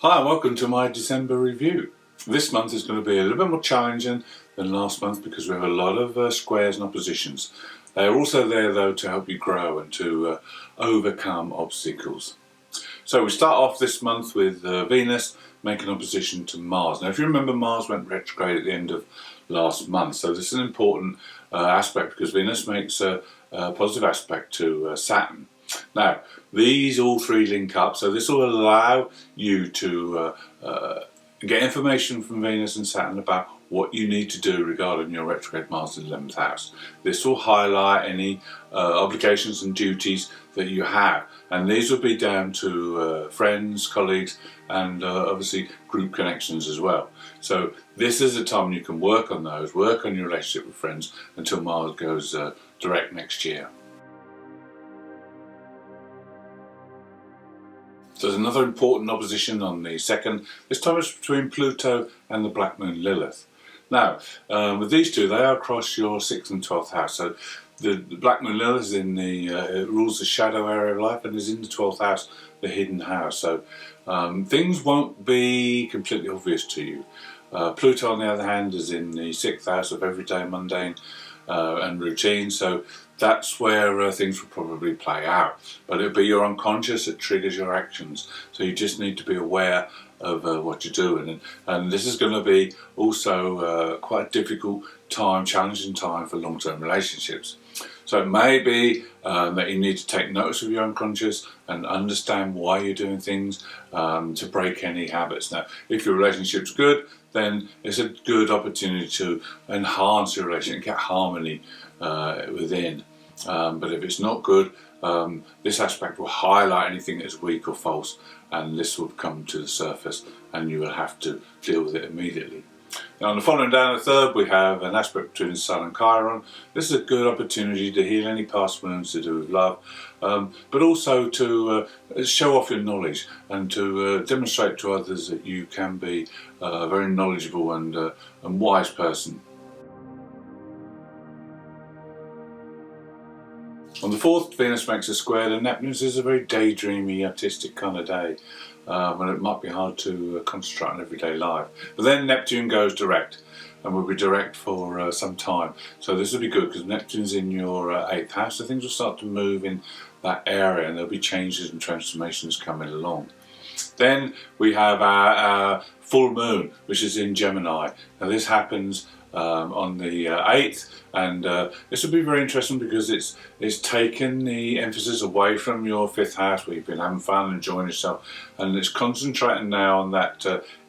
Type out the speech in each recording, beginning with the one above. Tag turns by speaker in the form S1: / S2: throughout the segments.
S1: Hi and welcome to my December review. This month is going to be a little bit more challenging than last month because we have a lot of squares and oppositions. They are also there though to help you grow and to overcome obstacles. So we start off this month with Venus making opposition to Mars. Now if you remember, Mars went retrograde at the end of last month, so this is an important aspect because Venus makes a positive aspect to Saturn. Now, these all three link up, so this will allow you to get information from Venus and Saturn about what you need to do regarding your retrograde Mars in the 11th house. This will highlight any obligations and duties that you have, and these will be down to friends, colleagues, and obviously group connections as well. So this is a time you can work on those, work on your relationship with friends until Mars goes direct next year. So there's another important opposition on the 2nd. This time it's between Pluto and the Black Moon Lilith. Now, with these two, they are across your 6th and 12th house. So the Black Moon Lilith is in the rules the shadow area of life and is in the 12th house, the hidden house. So things won't be completely obvious to you. Pluto, on the other hand, is in the 6th house of everyday, mundane and routine. So that's where things will probably play out, but it'll be your unconscious that triggers your actions, so you just need to be aware of what you're doing, and this is going to be also quite a difficult time, challenging time for long-term relationships. So it may be that you need to take notice of your unconscious and understand why you're doing things to break any habits. Now, if your relationship's good, then it's a good opportunity to enhance your relationship, get harmony within. But if it's not good, this aspect will highlight anything that's weak or false, and this will come to the surface and you will have to deal with it immediately. Now on the following day, on the 3rd, we have an aspect between the Sun and Chiron. This is a good opportunity to heal any past wounds to do with love, but also to show off your knowledge and to demonstrate to others that you can be a very knowledgeable and wise person. On the 4th, Venus makes a square to Neptune. This is a very daydreamy, artistic kind of day, when it might be hard to concentrate on everyday life. But then Neptune goes direct, and will be direct for some time. So this will be good because Neptune's in your 8th house, so things will start to move in that area, and there'll be changes and transformations coming along. Then we have our full moon, which is in Gemini. Now this happens on the 8th, and this will be very interesting because it's taken the emphasis away from your 5th house where you've been having fun and enjoying yourself, and it's concentrating now on that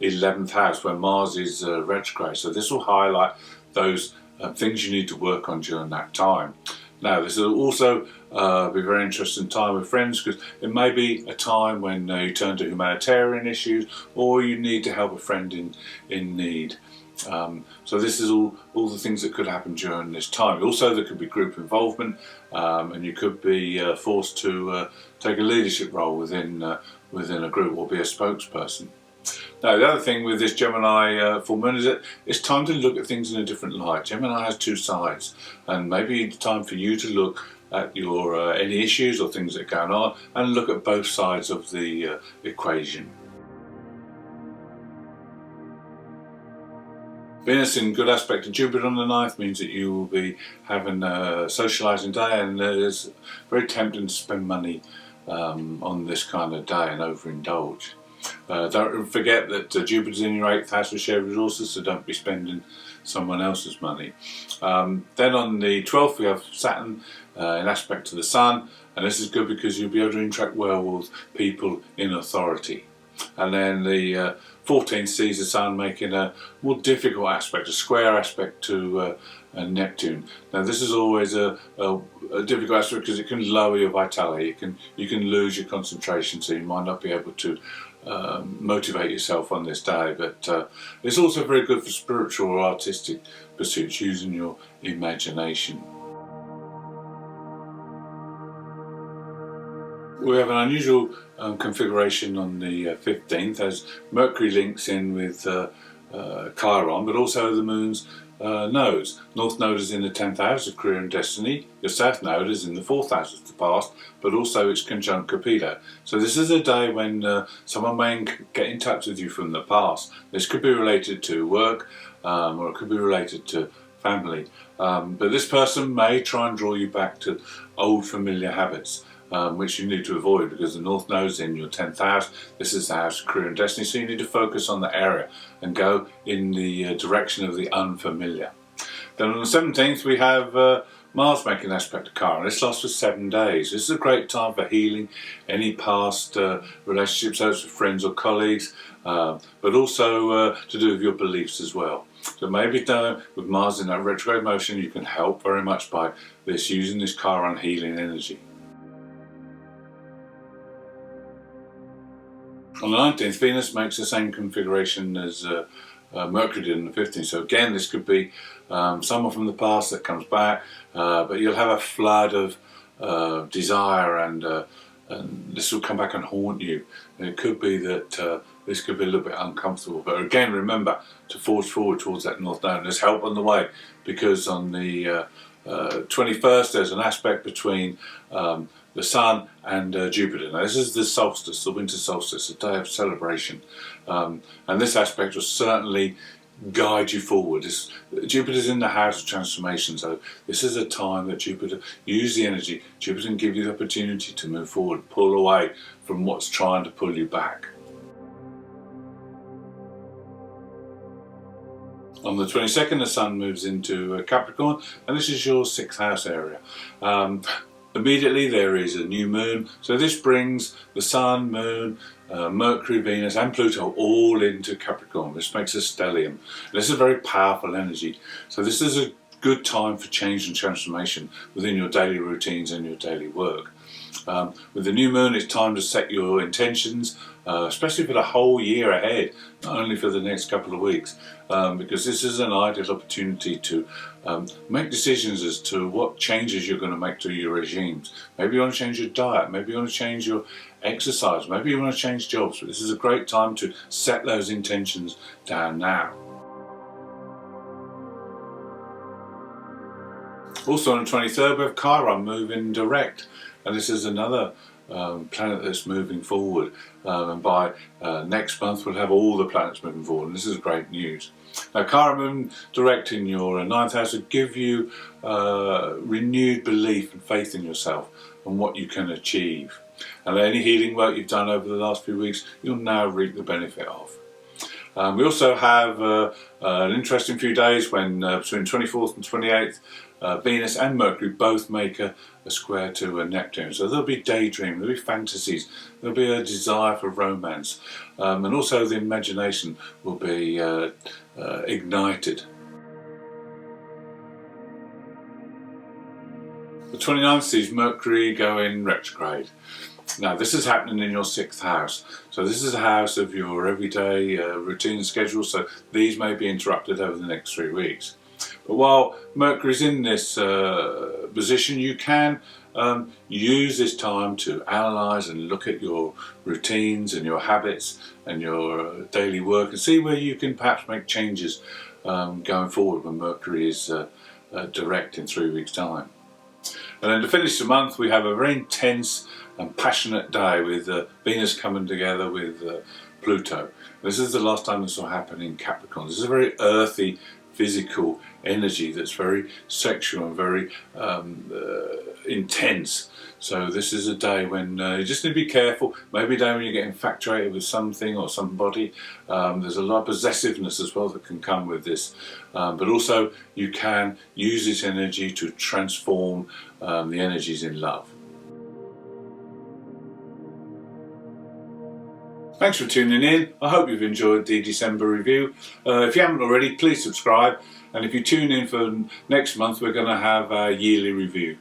S1: 11th house where Mars is retrograde. So this will highlight those things you need to work on during that time. Now this will also be a very interesting time with friends because it may be a time when you turn to humanitarian issues or you need to help a friend in need. So this is all the things that could happen during this time. Also there could be group involvement, and you could be forced to take a leadership role within a group or be a spokesperson. Now the other thing with this Gemini full moon is that it's time to look at things in a different light. Gemini has two sides, and maybe it's time for you to look at your any issues or things that are going on and look at both sides of the equation. Venus in good aspect to Jupiter on the 9th means that you will be having a socialising day, and it's very tempting to spend money on this kind of day and overindulge. Don't forget that Jupiter's in your 8th house with shared resources, so don't be spending someone else's money. Then on the 12th we have Saturn in aspect to the Sun, and this is good because you'll be able to interact well with people in authority. And then the 14th sees the Sun making a more difficult aspect, a square aspect to Neptune. Now this is always a difficult aspect because it can lower your vitality, you can lose your concentration, so you might not be able to motivate yourself on this day, but it's also very good for spiritual or artistic pursuits using your imagination. We have an unusual configuration on the 15th as Mercury links in with Chiron, but also the moon's nodes. North node is in the 10th house of career and destiny. Your south node is in the 4th house of the past, but also it's conjunct Cupido. So this is a day when someone may get in touch with you from the past. This could be related to work, or it could be related to family. But this person may try and draw you back to old familiar habits, which you need to avoid, because the North Node is in your 10th house. This is the house of career and destiny, so you need to focus on the area and go in the direction of the unfamiliar. Then on the 17th we have Mars making an aspect to Chiron. This lasts for 7 days. This is a great time for healing any past relationships, those with friends or colleagues, but also to do with your beliefs as well. So maybe with Mars in that retrograde motion, you can help very much by using this Chiron healing energy. On the 19th, Venus makes the same configuration as Mercury did on the 15th. So again, this could be someone from the past that comes back, but you'll have a flood of desire, and this will come back and haunt you. And it could be that this could be a little bit uncomfortable. But again, remember to forge forward towards that North Node. There's help on the way, because on the 21st there's an aspect between the Sun and Jupiter. Now this is the solstice, the winter solstice, a day of celebration, and this aspect will certainly guide you forward. Jupiter's in the house of transformation, so this is a time that Jupiter, use the energy. Jupiter can give you the opportunity to move forward, pull away from what's trying to pull you back. On the 22nd, the Sun moves into Capricorn, and this is your 6th house area. Immediately there is a new moon, so this brings the Sun, Moon, Mercury, Venus and Pluto all into Capricorn. This makes a stellium. This is a very powerful energy, so this is a good time for change and transformation within your daily routines and your daily work. With the new moon, it's time to set your intentions, especially for the whole year ahead, not only for the next couple of weeks, because this is an ideal opportunity to make decisions as to what changes you're going to make to your regimes. Maybe you want to change your diet, maybe you want to change your exercise, maybe you want to change jobs, but this is a great time to set those intentions down now. Also on the 23rd we have Chiron moving direct, and this is another planet that's moving forward, and by next month we'll have all the planets moving forward, and this is great news. Now Chiron moving direct in your 9th house will give you renewed belief and faith in yourself and what you can achieve, and any healing work you've done over the last few weeks you'll now reap the benefit of. We also have an interesting few days when between 24th and 28th Venus and Mercury both make a square to Neptune. So there'll be daydreaming, there'll be fantasies, there'll be a desire for romance, and also the imagination will be ignited. The 29th sees Mercury go in retrograde. Now this is happening in your 6th house, so this is a house of your everyday routine and schedule, so these may be interrupted over the next 3 weeks. But while Mercury's in this position, you can use this time to analyse and look at your routines and your habits and your daily work, and see where you can perhaps make changes going forward when Mercury is direct in 3 weeks' time. And then to finish the month we have a very intense and passionate day with Venus coming together with Pluto. This is the last time this will happen in Capricorn. This is a very earthy, physical energy that's very sexual and very intense. So this is a day when you just need to be careful. Maybe a day when you get infatuated with something or somebody. There's a lot of possessiveness as well that can come with this, but also you can use this energy to transform the energies in love. Thanks for tuning in. I hope you've enjoyed the December review. If you haven't already, please subscribe, and if you tune in for next month we're going to have our yearly review.